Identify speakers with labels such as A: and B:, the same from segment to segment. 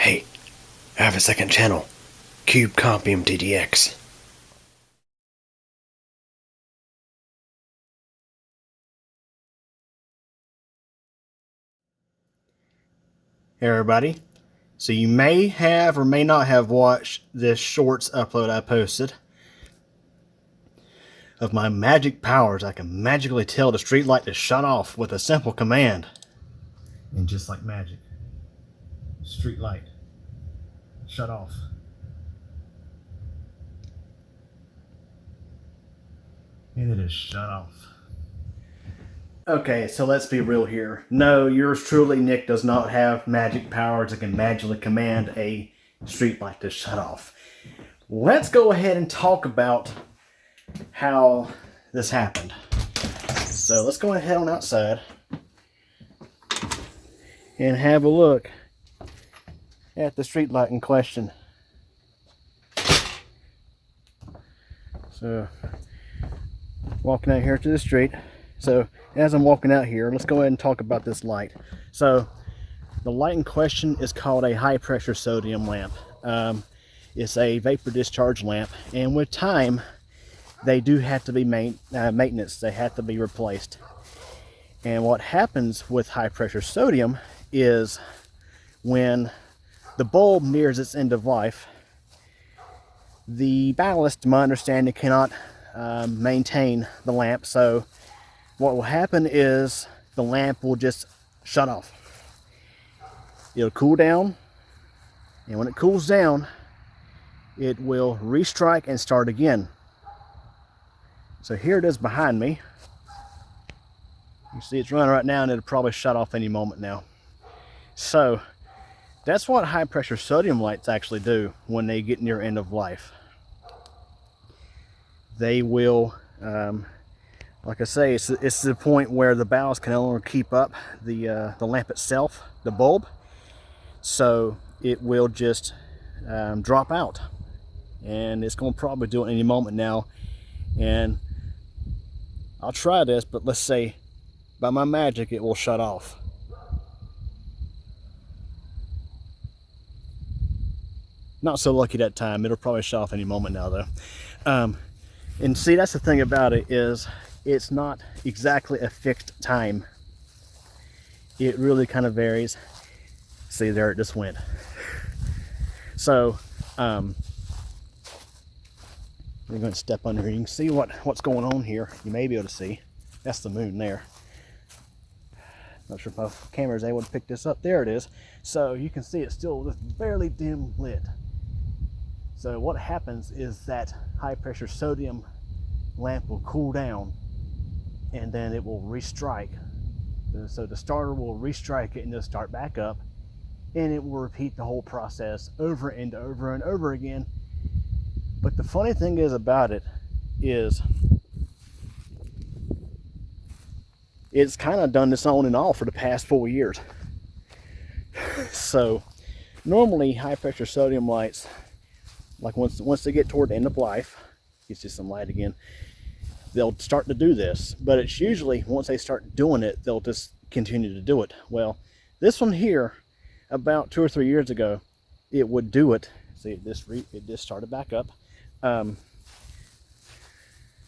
A: Hey, I have a second channel. Cube Compium TDX. Hey everybody. So you may have or may not have watched this shorts upload I posted of my magic powers. I can magically tell the streetlight to shut off with a simple command. And just like magic, streetlight shut off. And it is shut off. Okay, so let's be real here. No, yours truly, Nick, does not have magic powers that can magically command a streetlight to shut off. Let's go ahead and talk about how this happened. So let's go ahead on outside and have a look at the streetlight in question. So, walking out here to the street. So, as I'm walking out here, let's go ahead and talk about this light. So, the light in question is called a high pressure sodium lamp. It's a vapor discharge lamp, and with time, they do have to be maintenance. They have to be replaced. And what happens with high pressure sodium is when the bulb nears its end of life, the ballast, to my understanding, cannot maintain the lamp. So what will happen is the lamp will just shut off. It'll cool down, and when it cools down, it will restrike and start again. So here it is behind me. You see it's running right now, and it'll probably shut off any moment now. So that's what high pressure sodium lights actually do when they get near end of life. They will, like I say, it's the point where the ballast can no longer keep up the lamp itself, the bulb. So it will just drop out, and it's going to probably do it any moment now. And I'll try this, but let's say by my magic it will shut off. Not so lucky that time. It'll probably shut off any moment now though. And see, that's the thing about it, is it's not exactly a fixed time. It really kind of varies. See, there it just went. So we're going to step under here. You can see what's going on here. You may be able to see. That's the moon there. Not sure if my camera is able to pick this up. There it is. So you can see it's still just barely dim lit. So what happens is that high pressure sodium lamp will cool down, and then it will restrike. So the starter will restrike it and it'll start back up, and it will repeat the whole process over and over and over again. But the funny thing is about it is it's kind of done this on and off for the past 4 years. So normally high pressure sodium lights, like once they get toward the end of life, you see some light again, they'll start to do this. But it's usually once they start doing it, they'll just continue to do it. Well, this one here, about 2 or 3 years ago, it would do it. See, it just started back up.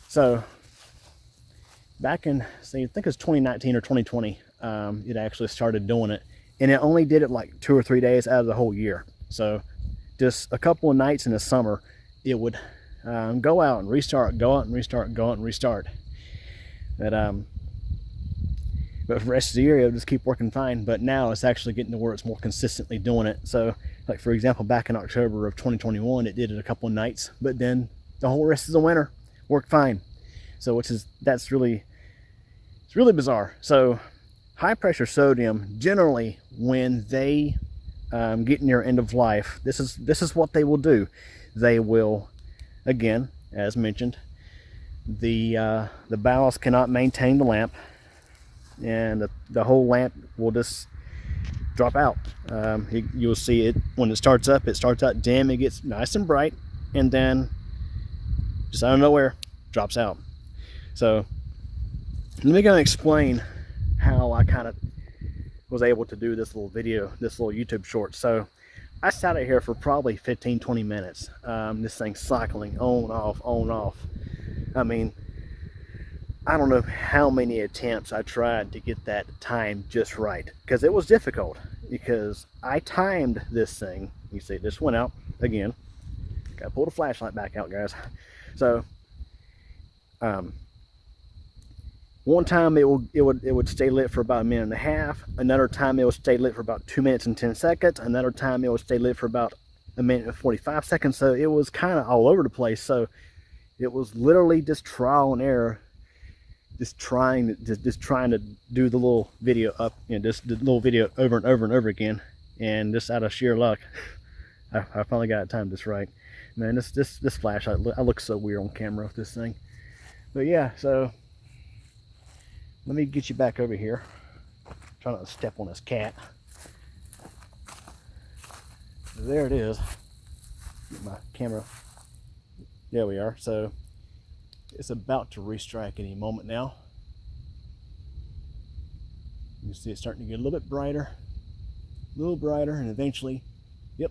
A: So back in, see, I think it was 2019 or 2020, it actually started doing it, and it only did it like 2 or 3 days out of the whole year. So just a couple of nights in the summer, it would go out and restart, go out and restart, go out and restart. But for the rest of the year, it'll just keep working fine. But now it's actually getting to where it's more consistently doing it. So, like for example, back in October of 2021, it did it a couple of nights, but then the whole rest of the winter worked fine. So, it's really bizarre. So, high pressure sodium, generally, when they get near end of life, this is what they will do. They will, again, as mentioned, the ballast cannot maintain the lamp, and the whole lamp will just drop out. You'll see it when it starts up. It starts out dim, it gets nice and bright, and then just out of nowhere drops out. So let me go and explain how I kind of was able to do this little video, this little YouTube short. So I sat out here for probably 15-20 minutes. This thing's cycling on, off, on, off. I mean, I don't know how many attempts I tried to get that time just right, because it was difficult, because I timed this thing. You see, this went out again. Gotta pull the flashlight back out, guys. So one time it would stay lit for about 1.5 minutes. Another time it would stay lit for about 2 minutes and 10 seconds. Another time it would stay lit for about 1 minute and 45 seconds. So it was kind of all over the place. So it was literally just trial and error, just trying to do the little video up, just the little video over and over and over again. And just out of sheer luck, I finally got it timed just right. Man, this flashlight, I look so weird on camera with this thing. But yeah, so let me get you back over here. Try not to step on this cat. There it is. Get my camera. There we are. So it's about to restrike any moment now. You can see it's starting to get a little bit brighter, and eventually, yep.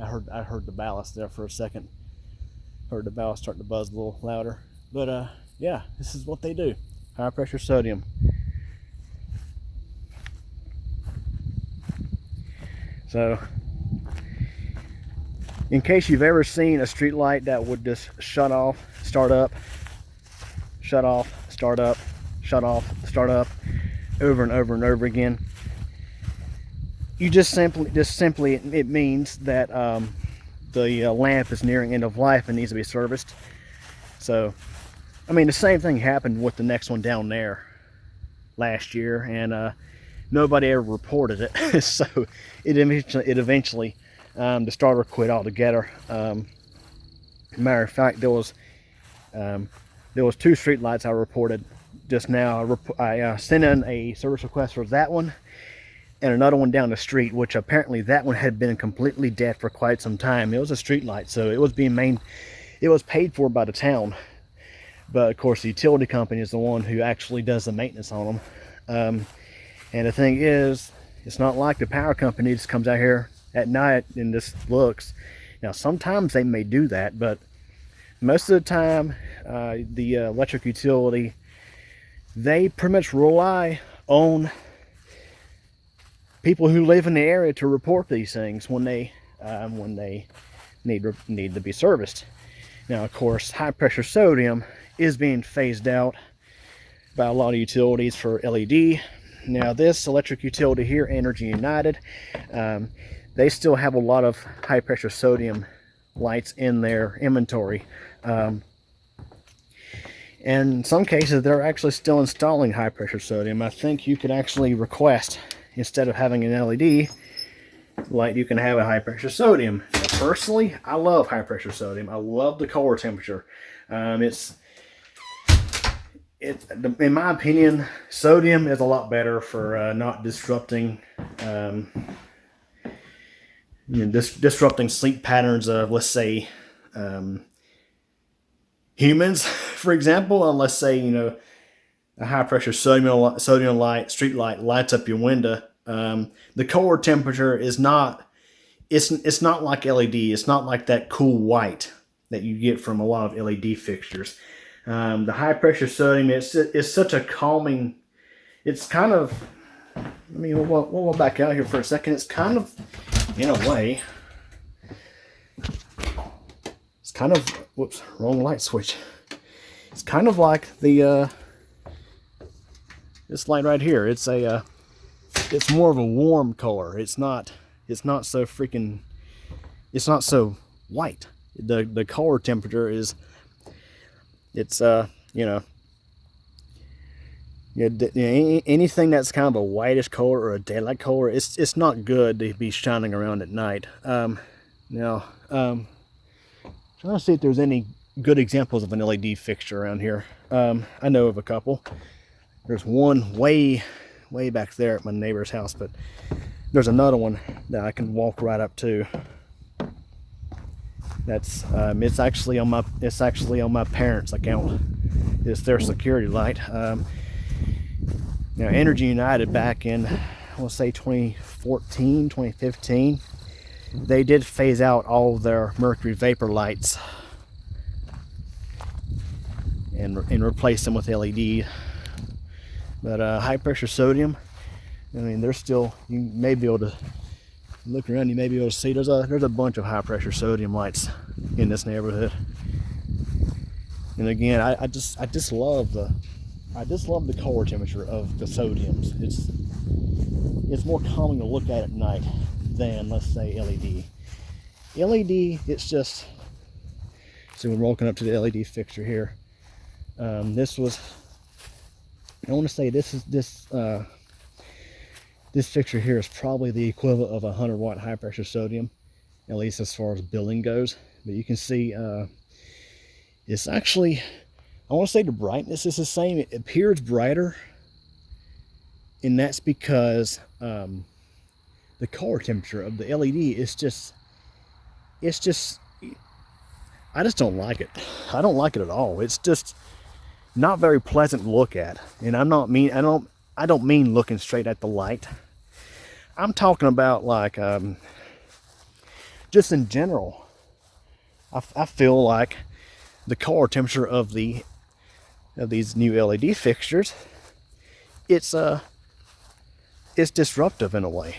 A: I heard the ballast there for a second. Heard the ballast starting to buzz a little louder. But yeah, this is what they do. High pressure sodium. So, in case you've ever seen a street light that would just shut off, start up, shut off, start up, shut off, start up, over and over and over again, you just simply it means that the lamp is nearing end of life and needs to be serviced. So, I mean, the same thing happened with the next one down there last year, and nobody ever reported it. So it eventually the starter quit altogether. Matter of fact, there was 2 street lights I reported just now. I sent in a service request for that one and another one down the street, which apparently that one had been completely dead for quite some time. It was a street light, so it was paid for by the town. But of course, the utility company is the one who actually does the maintenance on them. And the thing is, it's not like the power company just comes out here at night and just looks. Now, sometimes they may do that, but most of the time, the electric utility, they pretty much rely on people who live in the area to report these things when they need to be serviced. Now, of course, high pressure sodium is being phased out by a lot of utilities for LED. Now, this electric utility here, Energy United, they still have a lot of high pressure sodium lights in their inventory. And in some cases, they're actually still installing high pressure sodium. I think you could actually request, instead of having an LED light, you can have a high pressure sodium. Now, personally, I love high pressure sodium. I love the core temperature. In my opinion, sodium is a lot better for not disrupting disrupting sleep patterns of, let's say, humans, for example. And let's say, a high pressure sodium light, street light, lights up your window. The core temperature is not, it's not like LED. It's not like that cool white that you get from a lot of LED fixtures. The high pressure sodium, it's such a calming, it's kind of, we'll back out here for a second. It's kind of, in a way, it's kind of, whoops, wrong light switch. It's kind of like the, this light right here. It's more of a warm color. It's not so freaking, it's not so white. The color temperature is, it's anything that's kind of a whitish color or a daylight color, it's not good to be shining around at night. Now, trying to see if there's any good examples of an LED fixture around here. I know of a couple. There's one way back there at my neighbor's house, but there's another one that I can walk right up to. That's it's actually on my parents' account. It's their security light. Energy United back in I want to say 2014, 2015, they did phase out all their mercury vapor lights and replace them with LED. But high pressure sodium, I mean, there's still, you may be able to look around, you may be able to see there's a bunch of high pressure sodium lights in this neighborhood. And again, I just love the core temperature of the sodiums. It's more calming to look at night than, let's say, LED. LED, it's just, see, we're walking up to the LED fixture here. This was, I want to say this fixture here is probably the equivalent of a 100 watt high pressure sodium, at least as far as billing goes. But you can see it's actually, I want to say the brightness is the same. It appears brighter, and that's because the core temperature of the LED is just, I just don't like it. I don't like it at all. It's just not very pleasant to look at. And I don't mean looking straight at the light. I'm talking about like just in general. I feel like the core temperature of these new LED fixtures, it's disruptive in a way.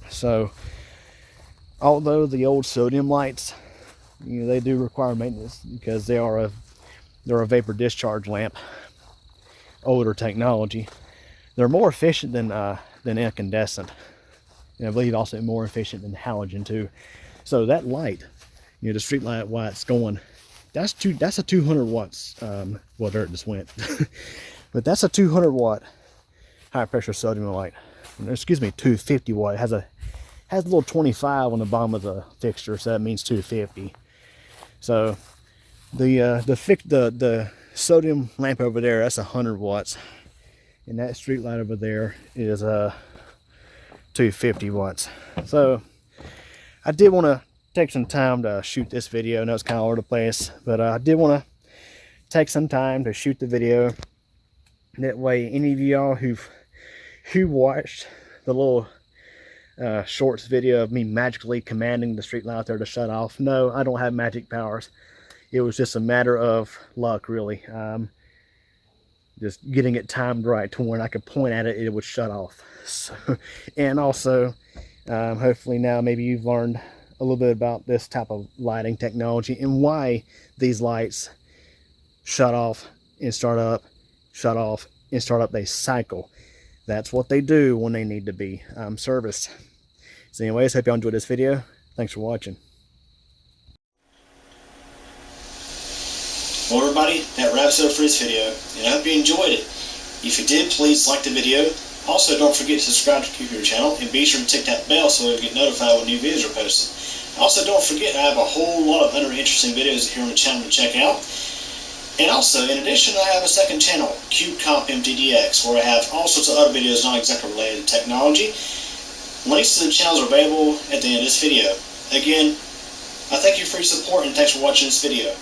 A: So although the old sodium lights, you know, they do require maintenance because they're a vapor discharge lamp, older technology. They're more efficient than incandescent, and I believe also more efficient than halogen too. So that light, you know, the street light, why it's going, that's a 200 watts. Well, there it just went. But that's a 200 watt high pressure sodium light. Excuse me, 250 watt. It has a little 25 on the bottom of the fixture, so that means 250. So the sodium lamp over there, that's 100 watts, and that street light over there is 250 watts. So I did want to take some time to shoot this video. I know it's kind of all over the place, but I did want to take some time to shoot the video. That way, any of y'all who watched the little shorts video of me magically commanding the street light out there to shut off, no, I don't have magic powers. It was just a matter of luck, really. Just getting it timed right to when I could point at it, it would shut off. So, and also, hopefully now maybe you've learned a little bit about this type of lighting technology and why these lights shut off and start up, shut off and start up. They cycle. That's what they do when they need to be serviced. So anyways, hope y'all enjoyed this video. Thanks for watching.
B: Well, everybody, that wraps it up for this video, and I hope you enjoyed it. If you did, please like the video. Also, don't forget to subscribe to the computer channel, and be sure to tick that bell so you'll get notified when new videos are posted. Also, don't forget, I have a whole lot of other interesting videos here on the channel to check out. And also, in addition, I have a second channel, CubeComp MTDX, where I have all sorts of other videos not exactly related to technology. Links to the channels are available at the end of this video. Again, I thank you for your support, and thanks for watching this video.